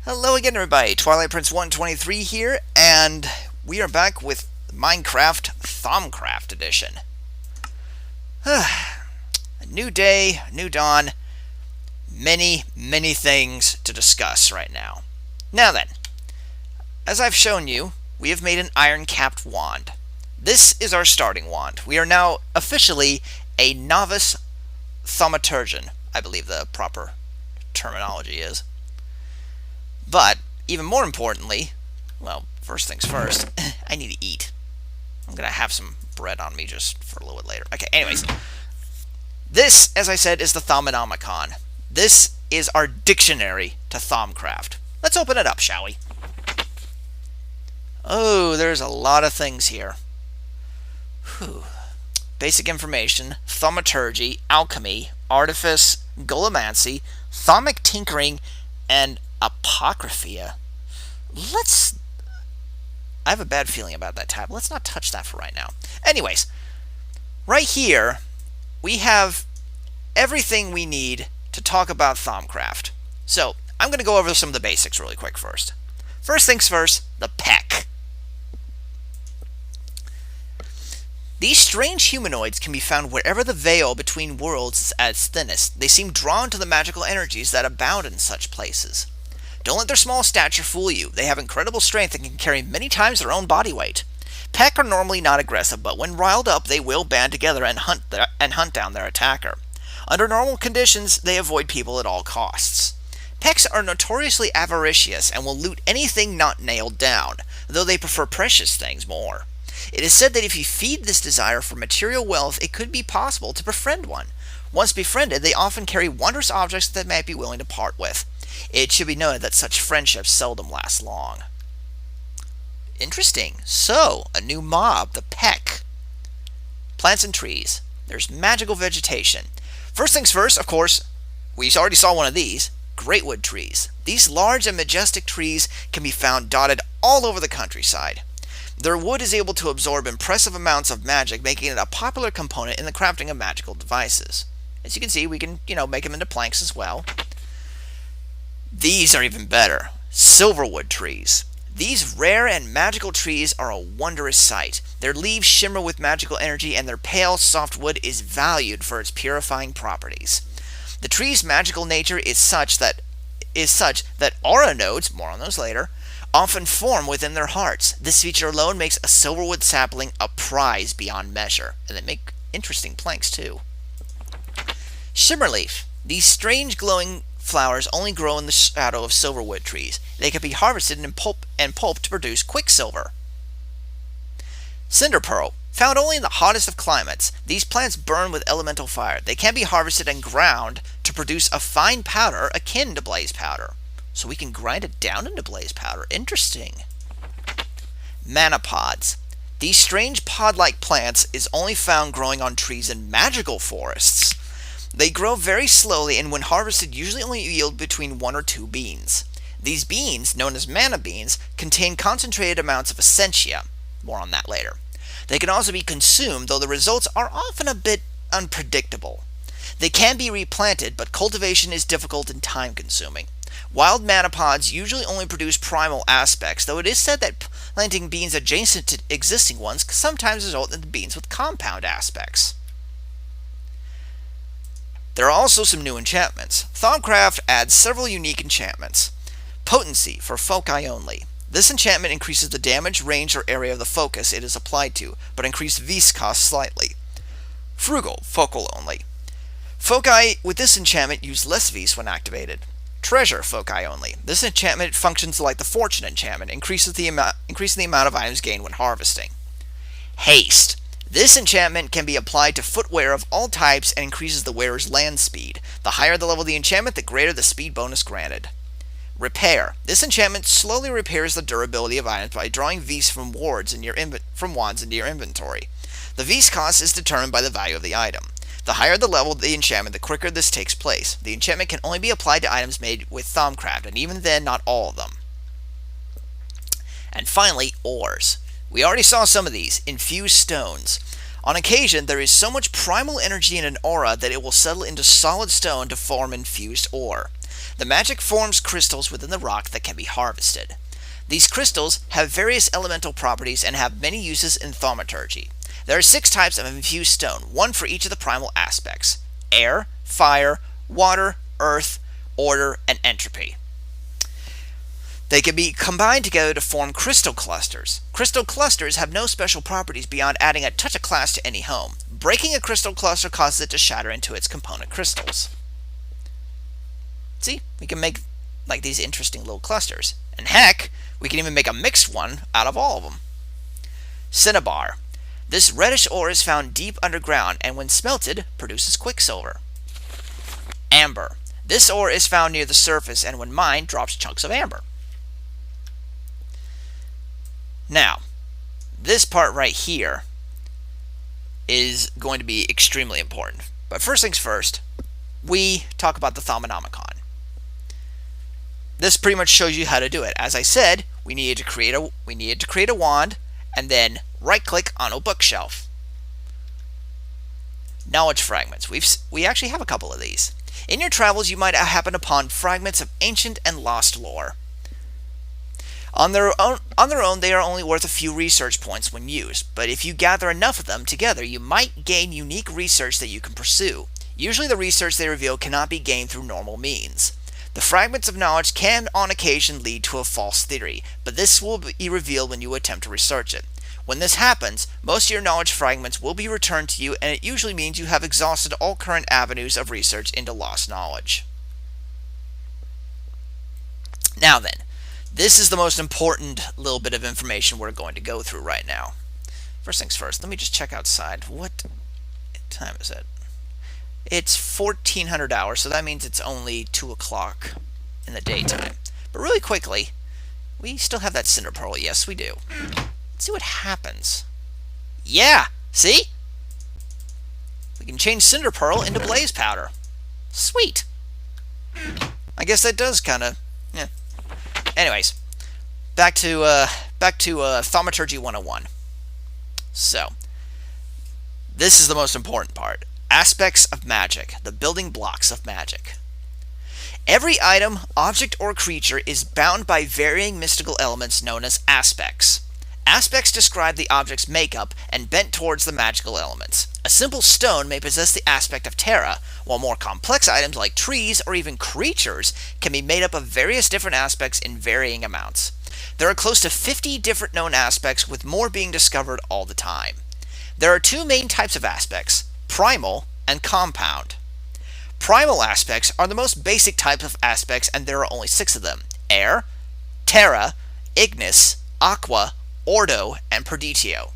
Hello again, everybody. Twilight Prince 123 here, and we are back with Minecraft Thaumcraft Edition. A new day, new dawn, many things to discuss right now. Now then, as I've shown you, we have made an iron-capped wand. This is our starting wand. We are now officially a novice thaumaturgian, I believe the proper terminology is. But, even more importantly, well, first things first, I need to eat. I'm going to have some bread on me just for a little bit later. Okay, anyways. This, as I said, is the Thaumanomicon. This is our dictionary to Thaumcraft. Let's open it up, shall we? Oh, there's a lot of things here. Whew. Basic information, Thaumaturgy, Alchemy, Artifice, Golomancy, Thaumic Tinkering, and Apocryphia. I have a bad feeling about that tab. Let's not touch that for right now. Anyways, right here, we have everything we need to talk about Thaumcraft. So, I'm going to go over some of the basics really quick first. First things first, the peck. These strange humanoids can be found wherever the veil between worlds is at its thinnest. They seem drawn to the magical energies that abound in such places. Don't let their small stature fool you. They have incredible strength and can carry many times their own body weight. Peck are normally not aggressive, but when riled up, they will band together and hunt down their attacker. Under normal conditions, they avoid people at all costs. Pecks are notoriously avaricious and will loot anything not nailed down, though they prefer precious things more. It is said that if you feed this desire for material wealth, it could be possible to befriend one. Once befriended, they often carry wondrous objects that they might be willing to part with. It should be noted that such friendships seldom last long. Interesting. So, a new mob, the peck. Plants and trees. There's magical vegetation. First things first, of course, we already saw one of these, greatwood trees. These large and majestic trees can be found dotted all over the countryside. Their wood is able to absorb impressive amounts of magic, making it a popular component in the crafting of magical devices. As you can see, we can, make them into planks as well. These are even better. Silverwood trees. These rare and magical trees are a wondrous sight. Their leaves shimmer with magical energy, and their pale, soft wood is valued for its purifying properties. The tree's magical nature is such that aura nodes, more on those later, often form within their hearts. This feature alone makes a silverwood sapling a prize beyond measure, and they make interesting planks too. Shimmerleaf. These strange glowing flowers only grow in the shadow of silverwood trees. They can be harvested and pulped to produce quicksilver. Cinderpearl. Found only in the hottest of climates, these plants burn with elemental fire. They can be harvested and ground to produce a fine powder akin to blaze powder. So we can grind it down into blaze powder. Interesting. Mana pods. These strange pod-like plants is only found growing on trees in magical forests. They grow very slowly and when harvested usually only yield between 1 or 2 beans. These beans, known as mana beans, contain concentrated amounts of essentia. More on that later. They can also be consumed, though the results are often a bit unpredictable. They can be replanted, but cultivation is difficult and time-consuming. Wild mana pods usually only produce primal aspects, though it is said that planting beans adjacent to existing ones can sometimes result in beans with compound aspects. There are also some new enchantments. Thaumcraft adds several unique enchantments. Potency, for foci only. This enchantment increases the damage, range, or area of the focus it is applied to, but increases vis cost slightly. Frugal, focal only. Foci with this enchantment use less vis when activated. Treasure, foci only. This enchantment functions like the fortune enchantment, increasing the amount of items gained when harvesting. Haste. This enchantment can be applied to footwear of all types and increases the wearer's land speed. The higher the level of the enchantment, the greater the speed bonus granted. Repair. This enchantment slowly repairs the durability of items by drawing vis from wands into your inventory. The vis cost is determined by the value of the item. The higher the level of the enchantment, the quicker this takes place. The enchantment can only be applied to items made with Thaumcraft, and even then, not all of them. And finally, ores. We already saw some of these, infused stones. On occasion, there is so much primal energy in an aura that it will settle into solid stone to form infused ore. The magic forms crystals within the rock that can be harvested. These crystals have various elemental properties and have many uses in thaumaturgy. There are 6 types of infused stone, one for each of the primal aspects: air, fire, water, earth, order, and entropy. They can be combined together to form crystal clusters. Crystal clusters have no special properties beyond adding a touch of class to any home. Breaking a crystal cluster causes it to shatter into its component crystals. See, we can make like these interesting little clusters. And heck, we can even make a mixed one out of all of them. Cinnabar. This reddish ore is found deep underground and when smelted produces quicksilver. Amber. This ore is found near the surface and when mined drops chunks of amber. Now, this part right here is going to be extremely important. But first things first, we talk about the Thaumanomicon. This pretty much shows you how to do it. As I said, we needed to create a wand and then right-click on a bookshelf. Knowledge fragments. We actually have a couple of these. In your travels, you might happen upon fragments of ancient and lost lore. On their own, they are only worth a few research points when used, but if you gather enough of them together, you might gain unique research that you can pursue. Usually the research they reveal cannot be gained through normal means. The fragments of knowledge can on occasion lead to a false theory, but this will be revealed when you attempt to research it. When this happens, most of your knowledge fragments will be returned to you, and it usually means you have exhausted all current avenues of research into lost knowledge. Now then, this is the most important little bit of information we're going to go through right now. First things first, let me just check outside. What time is it? It's 1400 hours, so that means it's only 2 o'clock in the daytime. But really quickly, we still have that cinder pearl. Yes, we do. Let's see what happens. Yeah! See? We can change cinder pearl into blaze powder. Sweet! I guess that does kind of... yeah. Anyways, back to Thaumaturgy 101. So, this is the most important part. Aspects of magic, the building blocks of magic. Every item, object, or creature is bound by varying mystical elements known as aspects. Aspects describe the object's makeup and bent towards the magical elements. A simple stone may possess the aspect of terra, while more complex items like trees or even creatures can be made up of various different aspects in varying amounts. There are close to 50 different known aspects, with more being discovered all the time. There are 2 main types of aspects: primal and compound. Primal aspects are the most basic type of aspects, and there are only 6 of them: air, terra, ignis, aqua, ordo, and perditio.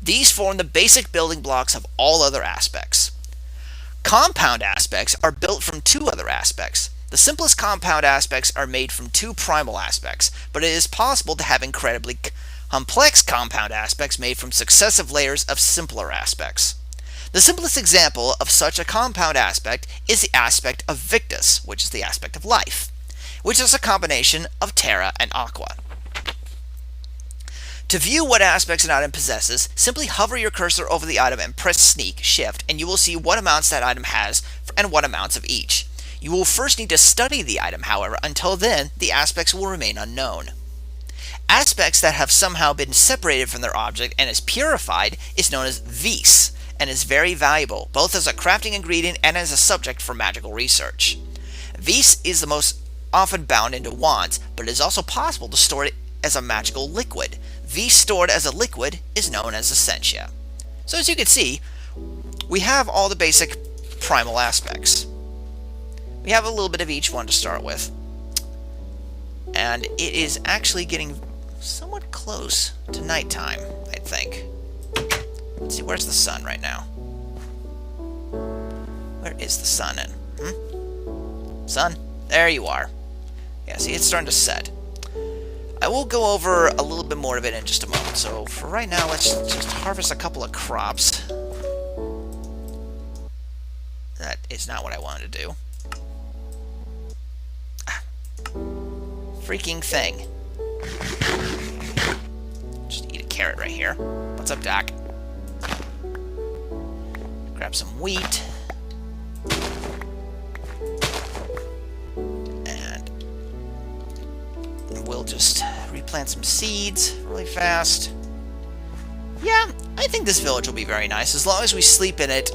These form the basic building blocks of all other aspects. Compound aspects are built from 2 other aspects. The simplest compound aspects are made from 2 primal aspects, but it is possible to have incredibly complex compound aspects made from successive layers of simpler aspects. The simplest example of such a compound aspect is the aspect of victus, which is the aspect of life, which is a combination of terra and aqua. To view what aspects an item possesses, simply hover your cursor over the item and press Sneak, Shift, and you will see what amounts that item has and what amounts of each. You will first need to study the item, however. Until then, the aspects will remain unknown. Aspects that have somehow been separated from their object and is purified is known as vis, and is very valuable, both as a crafting ingredient and as a subject for magical research. Vis is the most often bound into wands, but it is also possible to store it as a magical liquid. Vis stored as a liquid is known as essentia. So as you can see, we have all the basic primal aspects. We have a little bit of each one to start with. And it is actually getting somewhat close to nighttime, I think. Let's see, where's the sun right now? Where is the sun in? Sun? There you are. Yeah, see, it's starting to set. I will go over a little bit more of it in just a moment. So for right now, let's just harvest a couple of crops. That is not what I wanted to do. Freaking thing. Just eat a carrot right here. What's up, Doc? Grab some wheat. and we'll just replant some seeds really fast. Yeah, I think this village will be very nice as long as we sleep in it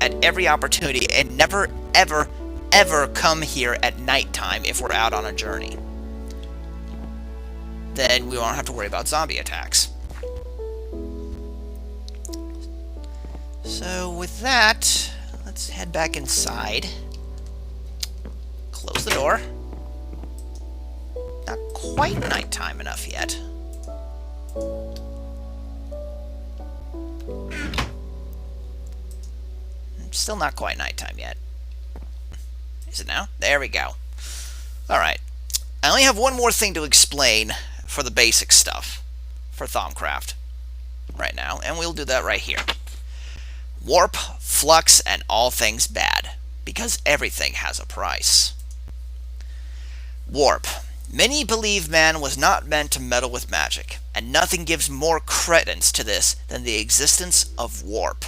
at every opportunity and never, ever, ever come here at nighttime if we're out on a journey. Then we won't have to worry about zombie attacks. So with that, let's head back inside. Close the door. Not quite nighttime enough yet. Still not quite nighttime yet. Is it now? There we go. Alright. I only have one more thing to explain for the basic stuff for Thaumcraft right now, and we'll do that right here. Warp, flux, and all things bad, because everything has a price. Warp. Many believe man was not meant to meddle with magic, and nothing gives more credence to this than the existence of warp.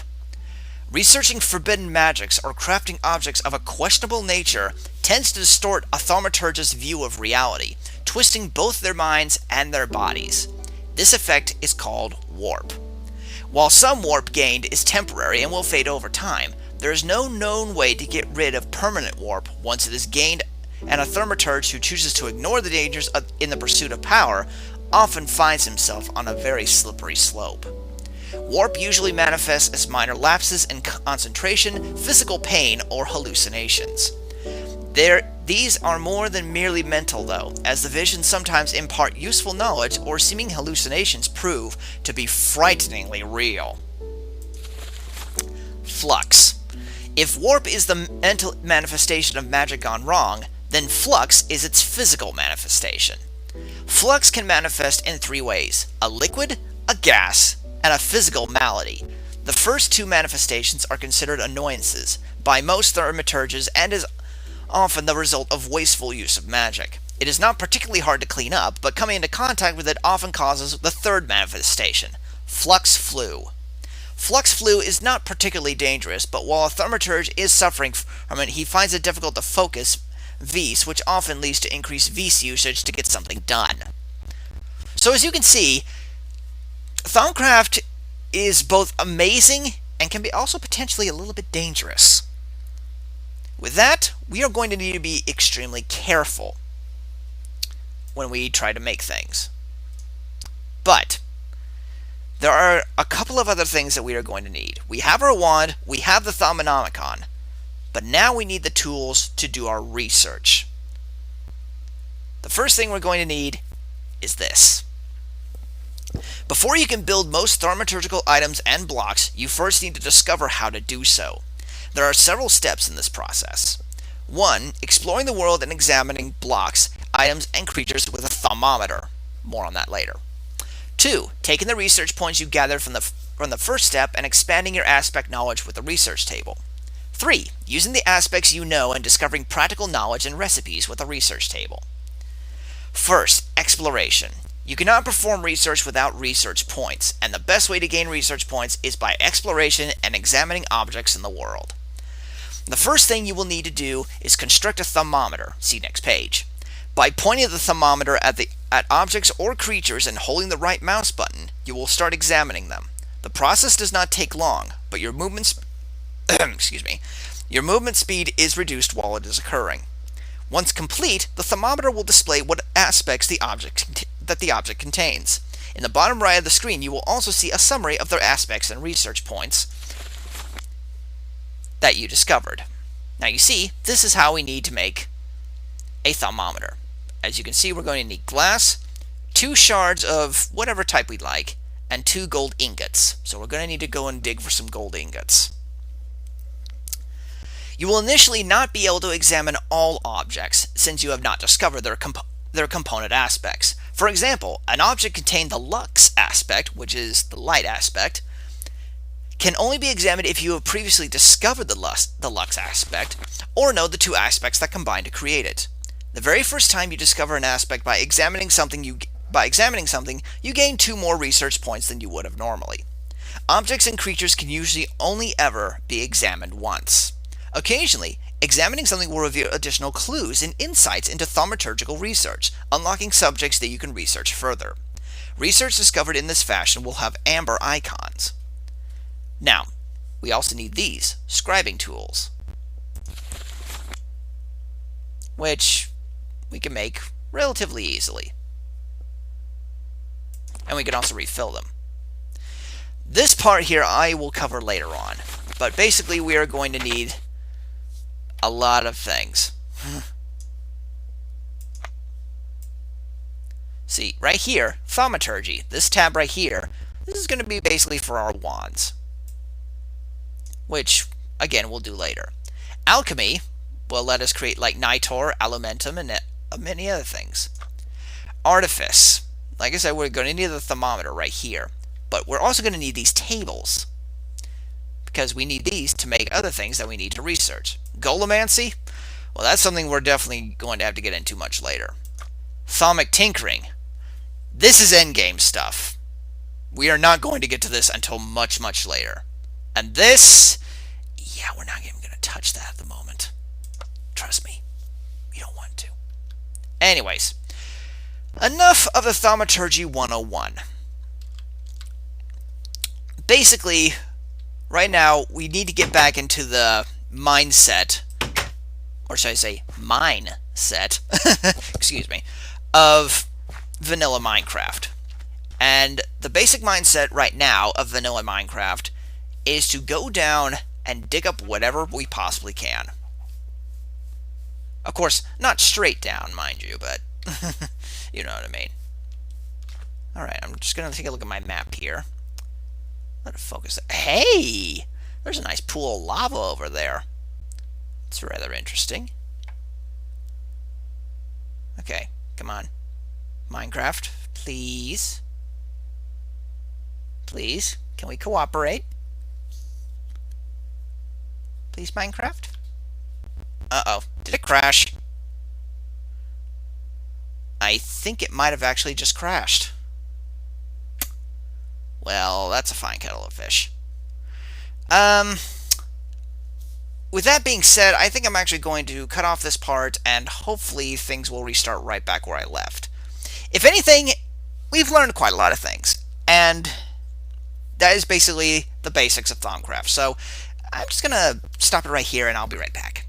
Researching forbidden magics or crafting objects of a questionable nature tends to distort a thaumaturgist's view of reality, twisting both their minds and their bodies. This effect is called warp. While some warp gained is temporary and will fade over time, there is no known way to get rid of permanent warp once it is gained, and a thaumaturge who chooses to ignore the dangers in the pursuit of power often finds himself on a very slippery slope. Warp usually manifests as minor lapses in concentration, physical pain, or hallucinations. These are more than merely mental, though, as the visions sometimes impart useful knowledge or seeming hallucinations prove to be frighteningly real. Flux. If warp is the mental manifestation of magic gone wrong, then flux is its physical manifestation. Flux can manifest in three ways: a liquid, a gas, and a physical malady. The first two manifestations are considered annoyances by most thaumaturges and is often the result of wasteful use of magic. It is not particularly hard to clean up, but coming into contact with it often causes the third manifestation, flux flu. Flux flu is not particularly dangerous, but while a thaumaturge is suffering from it, he finds it difficult to focus vis, which often leads to increased vis usage to get something done. So as you can see, Thaumcraft is both amazing and can be also potentially a little bit dangerous. With that, we are going to need to be extremely careful when we try to make things. But there are a couple of other things that we are going to need. We have our wand, we have the Thaumanomicon, but now we need the tools to do our research. The first thing we're going to need is this. Before you can build most thaumaturgical items and blocks, you first need to discover how to do so. There are several steps in this process. 1. Exploring the world and examining blocks, items, and creatures with a thermometer. More on that later. 2. Taking the research points you gathered from the first step and expanding your aspect knowledge with the research table. 3. Using the aspects you know and discovering practical knowledge and recipes with a research table. First, exploration. You cannot perform research without research points, and the best way to gain research points is by exploration and examining objects in the world. The first thing you will need to do is construct a thermometer. See next page. By pointing the thermometer at objects or creatures and holding the right mouse button, you will start examining them. The process does not take long, but your movement your movement speed is reduced while it is occurring. Once complete, the thermometer will display what aspects the object contains. In the bottom right of the screen, you will also see a summary of their aspects and research points that you discovered. Now you see, this is how we need to make a thermometer. As you can see, we're going to need glass, 2 shards of whatever type we'd like, and 2 gold ingots. So we're going to need to go and dig for some gold ingots. You will initially not be able to examine all objects, since you have not discovered their component aspects. For example, an object containing the lux aspect, which is the light aspect, can only be examined if you have previously discovered the lux aspect, or know the 2 aspects that combine to create it. The very first time you discover an aspect by examining something, you gain 2 more research points than you would have normally. Objects and creatures can usually only ever be examined once. Occasionally, Examining something will reveal additional clues and insights into thaumaturgical research, unlocking subjects that you can research further. Research discovered in this fashion will have amber icons. Now, we also need these, scribing tools, which we can make relatively easily. And we can also refill them. This part here I will cover later on, but basically we are going to need a lot of things. See, right here, Thaumaturgy, this tab right here, this is going to be basically for our wands, which, again, we'll do later. Alchemy will let us create like nitor, alumentum, and many other things. Artifice, like I said, we're going to need the thermometer right here, but we're also going to need these tables, because we need these to make other things that we need to research. Golomancy, well, that's something we're definitely going to have to get into much later. Thaumic tinkering, this is endgame stuff. We are not going to get to this until much, much later. And this, yeah, we're not even going to touch that at the moment. Trust me, you don't want to. Anyways, enough of the Thaumaturgy 101. Basically, right now, we need to get back into the mindset, or should I say mindset, excuse me, of vanilla Minecraft. And the basic mindset right now of vanilla Minecraft is to go down and dig up whatever we possibly can. Of course, not straight down, mind you, but you know what I mean. Alright, I'm just going to take a look at my map here. Let it focus. Hey! There's a nice pool of lava over there. It's rather interesting. Okay, come on. Minecraft, please. Please, can we cooperate? Please, Minecraft? Uh-oh, did it crash? I think it might have actually just crashed. Well, that's a fine kettle of fish. With that being said, I think I'm actually going to cut off this part, and hopefully things will restart right back where I left. If anything, we've learned quite a lot of things, and that is basically the basics of Thaumcraft. So I'm just going to stop it right here, and I'll be right back.